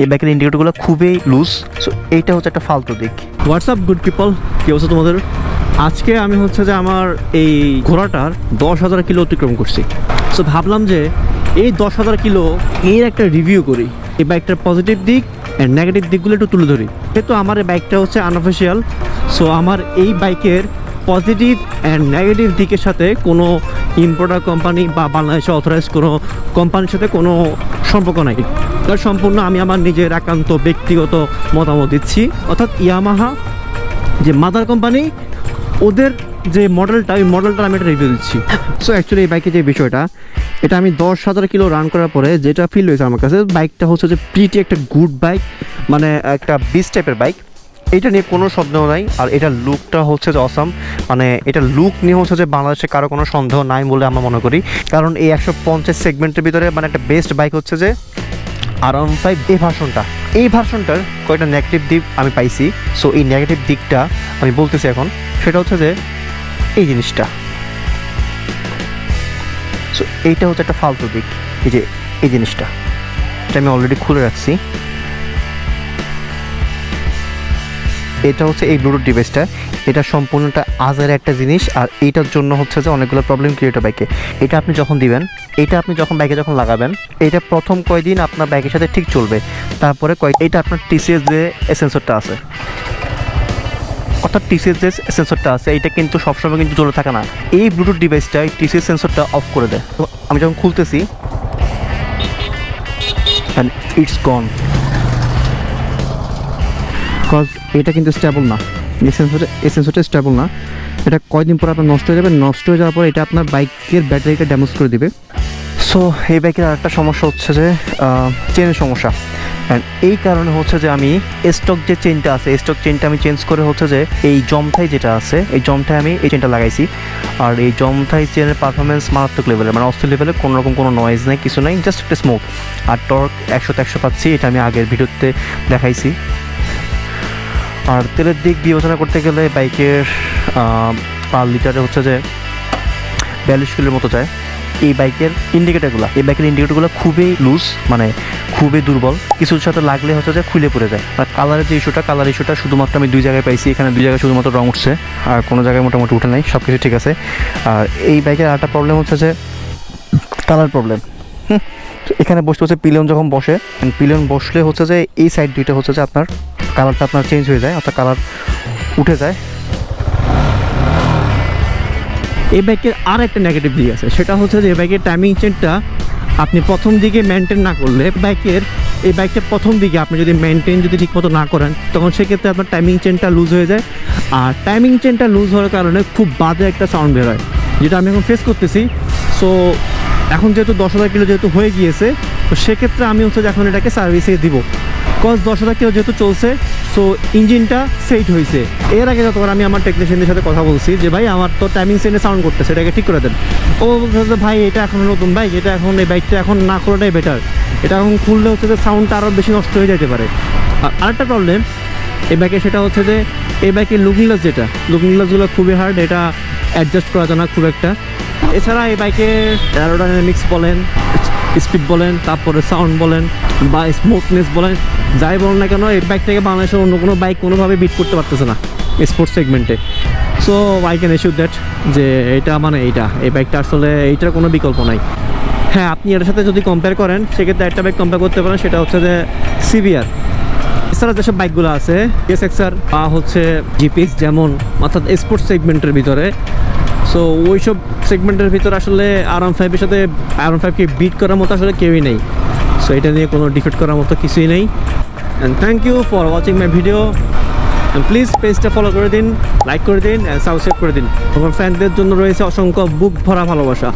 এই বাইকের ইন্ডিকেটরগুলো খুবই লুজ। সো এইটা হচ্ছে একটা ফালতু দিক। হোয়াটসঅ্যাপ গুড পিপল, কী অবস্থা তোমাদের? আজকে আমি হচ্ছে যে আমার এই ঘোড়াটার 10,000 কিলো অতিক্রম করছি। সো ভাবলাম যে এই 10,000 কিলো এর একটা রিভিউ করি, এই বাইকটার পজিটিভ দিক অ্যান্ড নেগেটিভ দিকগুলো একটু তুলে ধরি। যেহেতু আমার এই বাইকটা হচ্ছে আনঅফিসিয়াল, সো আমার এই বাইকের পজিটিভ অ্যান্ড নেগেটিভ দিকের সাথে কোনো ইম্পোর্টার কোম্পানি বা বাংলাদেশে অথরাইজ কোনো কোম্পানির সাথে কোনো সম্পর্ক নাই। তার সম্পূর্ণ আমি আমার নিজের একান্ত ব্যক্তিগত মতামত দিচ্ছি। অর্থাৎ ইয়ামাহা যে মাদার কোম্পানি, ওদের যে মডেলটা, ওই মডেলটার আমি একটা রিভিউ দিচ্ছি। সো অ্যাকচুয়ালি এই বাইকের যে বিষয়টা, এটা আমি 10,000 কিলো রান করার পরে যেটা ফিল হয়েছে আমার কাছে, বাইকটা হচ্ছে যে প্রিটি একটা গুড বাইক, মানে একটা বিচ টাইপের বাইক। এটা নিয়ে কোনো সন্দেহ নাই। আর এটার লুকটা হচ্ছে যে অসাম, মানে এটা লুক নিয়ে হচ্ছে যে বাংলাদেশে কারো কোনো সন্দেহ নাই বলে আমরা মনে করি। কারণ এই 150 সেগমেন্টের ভিতরে মানে একটা বেস্ট বাইক হচ্ছে যে R15 এই ভার্সনটার কয়েকটা নেগেটিভ দিক আমি পাইছি। সো এই নেগেটিভ দিকটা আমি বলতেছি এখন। সেটা হচ্ছে যে এই জিনিসটা, সো এইটা হচ্ছে একটা ফালতু দিক। এই যে এই জিনিসটা, এটা আমি অলরেডি খুলে রাখছি। এটা হচ্ছে এই ব্লুটুথ ডিভাইসটা, এটা সম্পূর্ণটা আজের একটা জিনিস। আর এইটার জন্য হচ্ছে যে অনেকগুলো প্রবলেম ক্রিয়েট হয় বাইকে। এটা আপনি যখন দিবেন, এটা আপনি যখন বাইকে যখন লাগাবেন, এটা প্রথম কয়েকদিন আপনার বাইকের সাথে ঠিক চলবে। তারপরে এটা আপনার টিসিএস যে সেন্সরটা আছে, অর্থাৎ টিসিএস যে সেন্সরটা আছে, এইটা কিন্তু সবসময় কিন্তু চলে থাকে না। এই ব্লুটুথ ডিভাইসটা এই টিসিএস সেন্সরটা অফ করে দেয়। তো আমি যখন খুলতেছি অ্যান্ড ইটস গন, বিকজ এটা কিন্তু স্টেবল না। এই সেন্সরটা স্টেবল না। এটা কয়েকদিন পর আপনার নষ্ট হয়ে যাবে। নষ্ট হয়ে যাওয়ার পর এটা আপনার বাইকের ব্যাটারিটা ড্যামেজ করে দেবে। সো এই বাইকের আরেকটা সমস্যা হচ্ছে যে চেনের সমস্যা। অ্যান্ড এই কারণে হচ্ছে যে আমি স্টক যে চেনটা আছে, স্টক চেনটা আমি চেঞ্জ করে হচ্ছে যে এই জমথাই যেটা আছে, এই জমথাই আমি এই চেনটা লাগাইছি। আর এই জমথাই চেনের পারফরমেন্স মারাত্মক লেভেলের, মানে অস্থির লেভেলে, কোনো রকম কোনো নয়েজ নেই, কিছু নেই, জাস্ট একটা স্মুথ। আর টর্ক 100-100 পাচ্ছি, এটা আমি আগের ভিডিওতে দেখাইছি। আর তেলের দিক বিবেচনা করতে গেলে বাইকের পার লিটারে হচ্ছে যে 42 কিলোর মতো যায়। এই বাইকের ইন্ডিকেটরগুলো খুবই লুজ, মানে খুবই দুর্বল। কিছুর সাথে লাগলে হচ্ছে যে খুলে পড়ে যায়। আর কালার ইস্যুটা শুধুমাত্র আমি 2 জায়গায় পাইছি। এখানে 2 জায়গায় শুধুমাত্র রং উঠছে, আর কোনো জায়গায় মোটামুটি উঠে নাই, সব কিছু ঠিক আছে। আর এই বাইকের আরেকটা প্রবলেম হচ্ছে যে কালার প্রবলেম। এখানে বসতে পিলিয়ন যখন বসে, পিলিয়ন বসলে হচ্ছে যে এই সাইড দুইটা হচ্ছে যে আপনার কালারটা আপনার চেঞ্জ হয়ে যায়, অর্থাৎ কালার উঠে যায়। এই বাইকের আর একটা নেগেটিভ দিক আছে, সেটা হচ্ছে যে এই বাইকের টাইমিং চেনটা আপনি প্রথম দিকে মেনটেন না করলে, এই বাইকটা প্রথম দিকে আপনি যদি মেনটেন ঠিকমতো না করেন, তখন সেক্ষেত্রে আপনার টাইমিং চেনটা লুজ হয়ে যায়। আর টাইমিং চেনটা লুজ হওয়ার কারণে খুব বাজে একটা সাউন্ড বের হয়, যেটা আমি এখন ফেস করতেছি। সো এখন যেহেতু 10,000 কিলো যেহেতু হয়ে গিয়েছে, তো সেক্ষেত্রে আমি হচ্ছে যে এখন এটাকে সার্ভিসে দিব। কজ 10,000 কিলো যেহেতু চলছে, সো ইঞ্জিনটা সেট হয়েছে। এর আগে যতবার আমি আমার টেকনিশিয়ানদের সাথে কথা বলছি যে ভাই আমার তো টাইমিং চেনে সাউন্ড করতেছে, এটাকে ঠিক করে দেন। ও বলছে যে ভাই এটা এখন নতুন বাইক, এটা এখন এই বাইকটা এখন না করাটাই বেটার, এটা এখন খুললে হচ্ছে যে সাউন্ডটা আরও বেশি নষ্ট হয়ে যেতে পারে। আর আরেকটা প্রবলেম এই বাইকে, সেটা হচ্ছে যে এই বাইকের লুকিং গ্লাসগুলো খুবই হার্ড, এটা অ্যাডজাস্ট করা যায় না খুব একটা। এছাড়া এই বাইকের অ্যারোডাইনামিক্স বলেন, স্পিড বলেন, তারপরে সাউন্ড বলেন বা স্মুথনেস বলেন, যাই বলেন না কেন, এই বাইকটাকে বাংলাদেশের অন্য কোনো বাইক কোনোভাবে বিট করতে পারতেছে না স্পোর্টস সেগমেন্টে। So I can assure that যে এটা মানে এই বাইকটা আসলে এইটার কোনো বিকল্প নাই। হ্যাঁ, আপনি এটার সাথে যদি কম্পেয়ার করেন, সেক্ষেত্রে একটা বাইক কম্পেয়ার করতে পারেন, সেটা হচ্ছে যে CBR। এছাড়া যেসব বাইকগুলো আছে SXR বা হচ্ছে GPX, যেমন অর্থাৎ স্পোর্টস সেগমেন্টের ভিতরে, সো ওইসব সেগমেন্টের ভিতরে আসলে R15-এর সাথে R15-কে বিট করার মতো আসলে কেউই নেই। সো এটা নিয়ে কোনো ডিফিট করার মতো কিছুই নেই। And thank you for watching my video. And please পেজটা ফলো করে দিন, লাইক করে দিন, অ্যান্ড সাবস্ক্রাইব করে দিন। আমার ফ্যানদের জন্য রয়েছে অসংখ্য বুক ভরা ভালোবাসা।